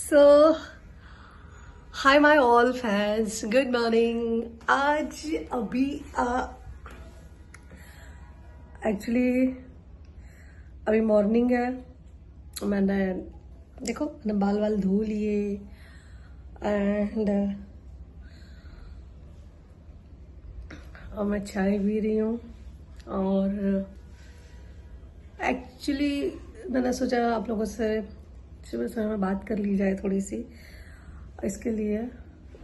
So hi my all fans, good morning. आज अभी actually अभी मॉर्निंग है। मैंने देखो मैंने बाल वाल धो लिए एंड अब मैं चाय पी रही हूँ। और एक्चुअली मैंने सोचा आप लोगों से सुबह सुबह में बात कर ली जाए थोड़ी सी इसके लिए।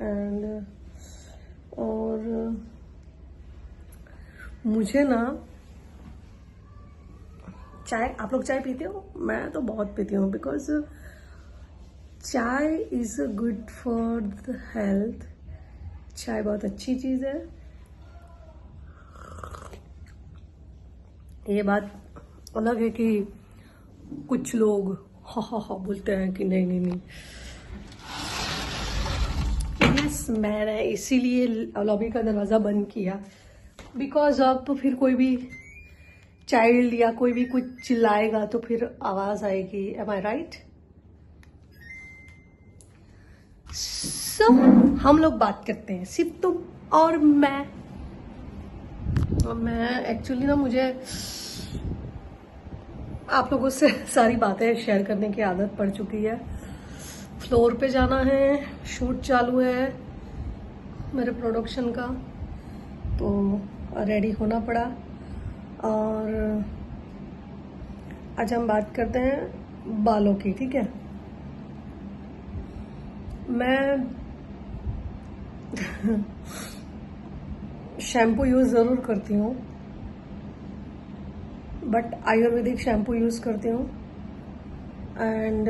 एंड और मुझे ना चाय, आप लोग चाय पीते हो? मैं तो बहुत पीती हूँ बिकॉज चाय is good for the health. चाय बहुत अच्छी चीज़ है। ये बात अलग है कि कुछ लोग हा बोलते हैं कि नहीं नहीं नहीं। यस, मैंने इसीलिए लॉबी का दरवाज़ा बंद किया बिकॉज अब फिर कोई भी चाइल्ड या कोई भी कुछ चिल्लाएगा तो फिर आवाज़ आएगी। एम आई राइट? सो हम लोग बात करते हैं सिर्फ तुम और मैं। एक्चुअली ना मुझे आप लोगों से सारी बातें शेयर करने की आदत पड़ चुकी है। फ्लोर पे जाना है, शूट चालू है मेरे प्रोडक्शन का, तो रेडी होना पड़ा। और आज हम बात करते हैं बालों की, ठीक है? मैं शैम्पू यूज़ ज़रूर करती हूँ, बट आयुर्वेदिक शैम्पू यूज़ करती हूँ। एंड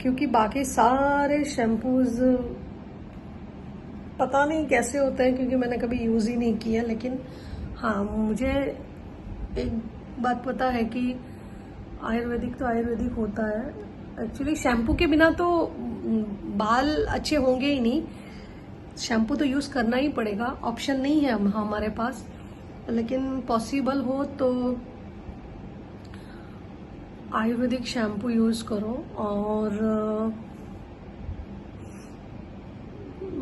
क्योंकि बाकी सारे शैम्पूज पता नहीं कैसे होते हैं, क्योंकि मैंने कभी यूज़ ही नहीं किया। लेकिन हाँ, मुझे एक बात पता है कि आयुर्वेदिक तो आयुर्वेदिक होता है। एक्चुअली शैम्पू के बिना तो बाल अच्छे होंगे ही नहीं। शैम्पू तो यूज़ करना ही पड़ेगा, ऑप्शन नहीं है हमारे पास। लेकिन पॉसिबल हो तो आयुर्वेदिक शैम्पू यूज़ करो। और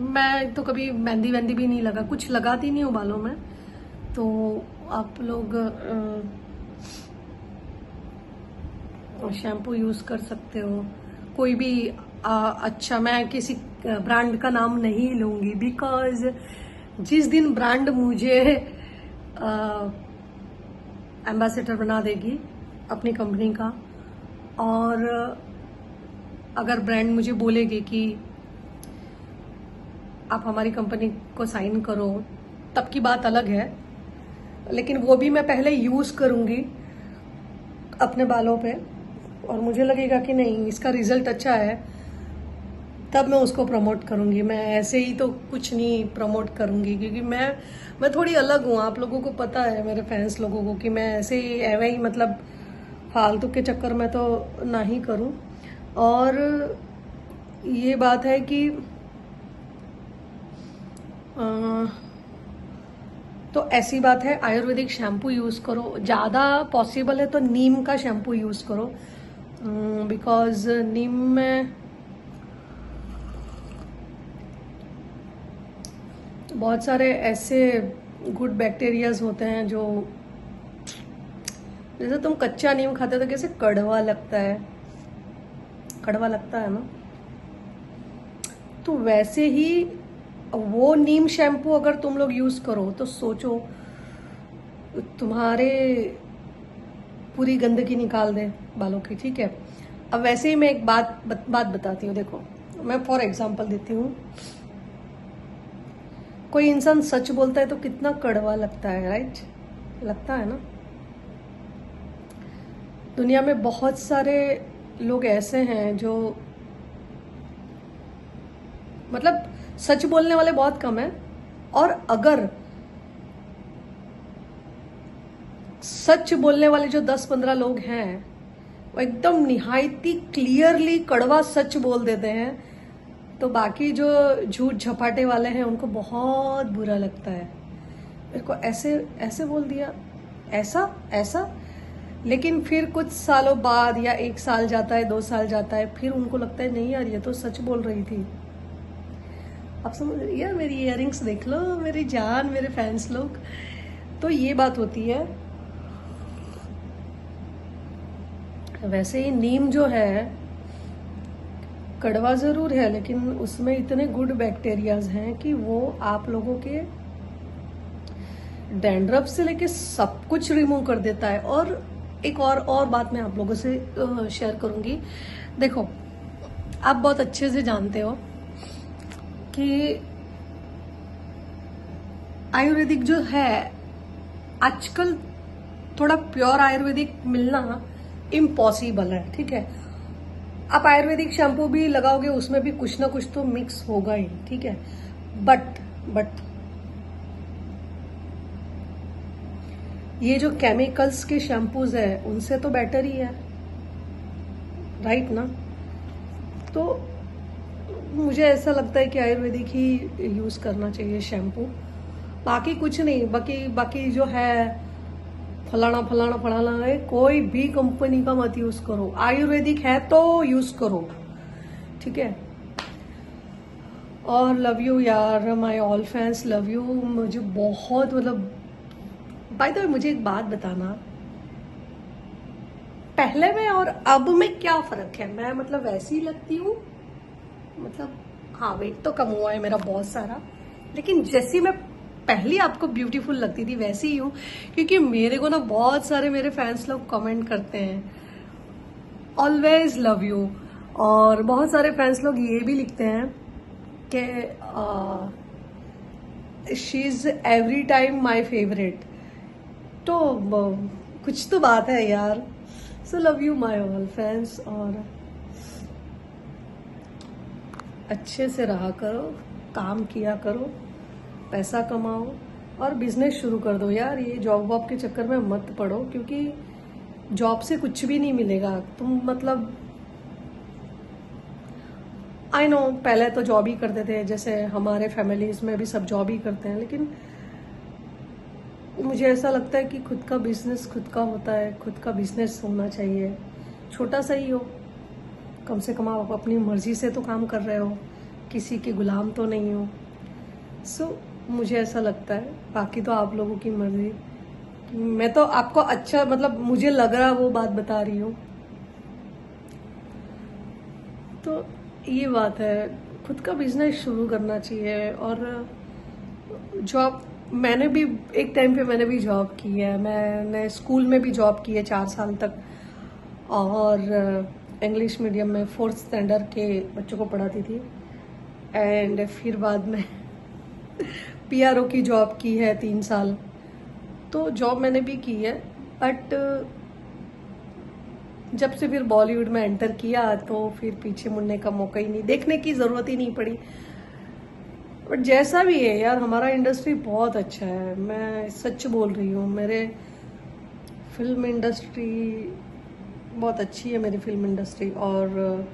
मैं तो कभी मेहंदी वेंदी भी नहीं लगा, कुछ लगाती नहीं हूँ बालों में। तो आप लोग शैम्पू यूज़ कर सकते हो कोई भी अच्छा। मैं किसी ब्रांड का नाम नहीं लूँगी बिकॉज जिस दिन ब्रांड मुझे एम्बेसडर बना देगी अपनी कंपनी का, और अगर ब्रांड मुझे बोलेगी कि आप हमारी कंपनी को साइन करो, तब की बात अलग है। लेकिन वो भी मैं पहले यूज़ करूँगी अपने बालों पे, और मुझे लगेगा कि नहीं इसका रिजल्ट अच्छा है, तब मैं उसको प्रमोट करूँगी। मैं ऐसे ही तो कुछ नहीं प्रमोट करूँगी, क्योंकि मैं थोड़ी अलग हूँ। आप लोगों को पता है, मेरे फैंस लोगों को, कि मैं ऐसे ही एवे ही मतलब फालतू के चक्कर में तो ना ही करूँ। और ये बात है कि तो ऐसी बात है, आयुर्वेदिक शैम्पू यूज़ करो। ज़्यादा पॉसिबल है तो नीम का शैम्पू यूज़ करो, बिकॉज नीम में बहुत सारे ऐसे गुड बैक्टीरियाज होते हैं जो, जैसे तुम कच्चा नीम खाते तो कैसे कड़वा लगता है, कड़वा लगता है ना, तो वैसे ही वो नीम शैम्पू अगर तुम लोग यूज़ करो तो सोचो तुम्हारे पूरी गंदगी निकाल दे बालों की, ठीक है? अब वैसे ही मैं एक बात बताती हूँ। देखो, मैं फॉर एग्जांपल देती हूँ। कोई इंसान सच बोलता है तो कितना कड़वा लगता है, राइट? लगता है ना? दुनिया में बहुत सारे लोग ऐसे हैं जो मतलब सच बोलने वाले बहुत कम है, और अगर सच बोलने वाले जो 10-15 लोग हैं वो एकदम निहायती क्लियरली कड़वा सच बोल देते हैं, तो बाकी जो झूठ झपाटे वाले हैं उनको बहुत बुरा लगता है। मेरे को ऐसे ऐसे बोल दिया, ऐसा ऐसा। लेकिन फिर कुछ सालों बाद या 1 साल जाता है, 2 साल जाता है, फिर उनको लगता है नहीं यार ये तो सच बोल रही थी। आप समझ रही है? मेरी इयररिंग्स देख लो मेरी जान, मेरे फैंस लोग। तो ये बात होती है। वैसे ही नीम जो है कड़वा जरूर है, लेकिन उसमें इतने गुड बैक्टीरियाज हैं कि वो आप लोगों के डैंड्रफ से लेके सब कुछ रिमूव कर देता है। और एक और बात मैं आप लोगों से शेयर करूंगी। देखो, आप बहुत अच्छे से जानते हो कि आयुर्वेदिक जो है आजकल थोड़ा प्योर आयुर्वेदिक मिलना इम्पॉसिबल है, ठीक है। आप आयुर्वेदिक शैम्पू भी लगाओगे उसमें भी कुछ ना कुछ तो मिक्स होगा ही, ठीक है। बट ये जो केमिकल्स के शैम्पूज है उनसे तो बेटर ही है, राइट ना। तो मुझे ऐसा लगता है कि आयुर्वेदिक ही यूज करना चाहिए शैम्पू, बाकी कुछ नहीं। बाकी जो है फलाना है, कोई भी कंपनी का मत यूज करो। आयुर्वेदिक है तो यूज करो, ठीक है। और लव यू यार, my all fans love you. मुझे बहुत मतलब, बाय द वे मुझे एक बात बताना, पहले में और अब में क्या फर्क है? मैं मतलब वैसी लगती हूँ, मतलब हाँ वेट तो कम हुआ है मेरा बहुत सारा, लेकिन जैसी मैं पहले आपको ब्यूटीफुल लगती थी वैसी ही हूँ। क्योंकि मेरे को ना बहुत सारे मेरे फैंस लोग कमेंट करते हैं ऑलवेज लव यू, और बहुत सारे फैंस लोग ये भी लिखते हैं कि she is every time my favourite. तो कुछ तो बात है यार। So love you my all fans, और अच्छे से रहा करो, काम किया करो, पैसा कमाओ और बिजनेस शुरू कर दो यार। ये जॉब वॉब के चक्कर में मत पड़ो, क्योंकि जॉब से कुछ भी नहीं मिलेगा। तुम मतलब आई नो पहले तो जॉब ही करते थे, जैसे हमारे फैमिलीज में भी सब जॉब ही करते हैं, लेकिन मुझे ऐसा लगता है कि खुद का बिजनेस खुद का होता है, खुद का बिजनेस होना चाहिए, छोटा सा ही हो, कम से कम आप अपनी मर्जी से तो काम कर रहे हो, किसी के गुलाम तो नहीं हो। सो मुझे ऐसा लगता है, बाकी तो आप लोगों की मर्जी। मैं तो आपको अच्छा मतलब मुझे लग रहा वो बात बता रही हूँ। तो ये बात है, खुद का बिजनेस शुरू करना चाहिए। और जॉब मैंने भी एक टाइम पे मैंने भी जॉब की है। मैंने स्कूल में भी जॉब की है 4 साल तक, और इंग्लिश मीडियम में 4th स्टैंडर्ड के बच्चों को पढ़ाती थी। एंड फिर बाद में पीआरओ की जॉब की है 3 साल। तो जॉब मैंने भी की है, बट जब से फिर बॉलीवुड में एंटर किया तो फिर पीछे मुड़ने का मौका ही नहीं, देखने की जरूरत ही नहीं पड़ी। बट जैसा भी है यार, हमारा इंडस्ट्री बहुत अच्छा है, मैं सच बोल रही हूँ। मेरे फिल्म इंडस्ट्री बहुत अच्छी है, मेरी फिल्म इंडस्ट्री। और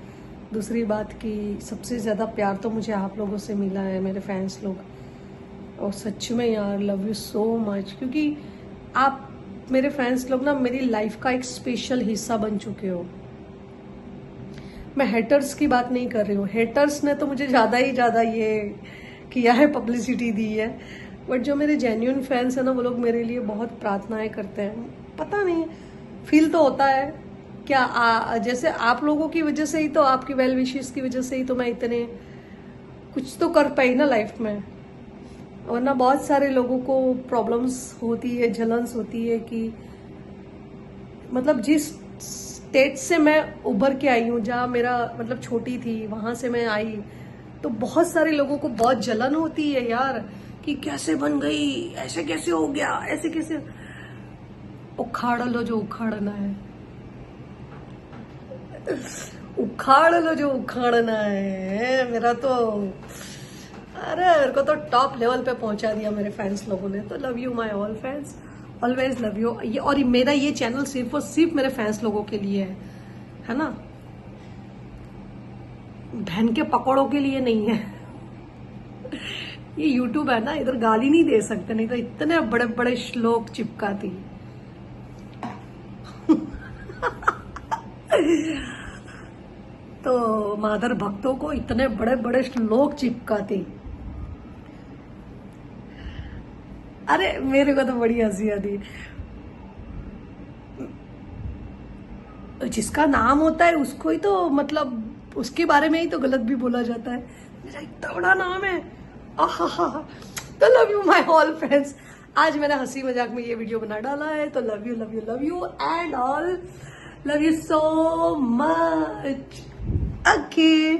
दूसरी बात कि सबसे ज़्यादा प्यार तो मुझे आप लोगों से मिला है, मेरे फैंस लोग। और सच में यार लव यू सो मच, क्योंकि आप मेरे फैंस लोग ना मेरी लाइफ का एक स्पेशल हिस्सा बन चुके हो। मैं हेटर्स की बात नहीं कर रही हूँ, हेटर्स ने तो मुझे ज़्यादा ही ज़्यादा ये किया है, पब्लिसिटी दी है। बट जो मेरे जेन्युइन फैंस हैं ना, वो लोग मेरे लिए बहुत प्रार्थनाएं करते हैं। पता नहीं, फील तो होता है क्या जैसे आप लोगों की वजह से ही तो, आपकी वेल विशेस की वजह से ही तो मैं इतने कुछ तो कर पाई ना लाइफ में। वरना बहुत सारे लोगों को प्रॉब्लम्स होती है, जलन्स होती है कि मतलब जिस स्टेट से मैं उभर के आई हूँ, जहाँ मेरा मतलब छोटी थी, वहां से मैं आई, तो बहुत सारे लोगों को बहुत जलन होती है यार कि कैसे बन गई, ऐसे कैसे हो गया, ऐसे कैसे। उखाड़ लो जो उखाड़ना है, उखाड़ लो जो उखाड़ना है। मेरा तो अरे मेरे को तो टॉप लेवल पे पहुंचा दिया मेरे फैंस लोगों ने। तो love you my all fans, always love you. ये और मेरा ये चैनल सिर्फ और सिर्फ मेरे फैंस लोगों के लिए है ना, बहन के पकौड़ों के लिए नहीं है। ये यूट्यूब है ना, इधर गाली नहीं दे सकते, नहीं तो इतने बड़े बड़े श्लोक चिपकाती। तो मादर भक्तों को इतने बड़े बड़े श्लोक चिपकाती। अरे मेरे को तो बड़ी हंसी आती। जिसका नाम होता है उसको ही तो मतलब उसके बारे में ही तो गलत भी बोला जाता है। मेरा इतना बड़ा नाम है। आहा, तो love you my all friends. आज मैंने हंसी मजाक में ये वीडियो बना डाला है, तो love you love you love you and all, love you so much. Okay.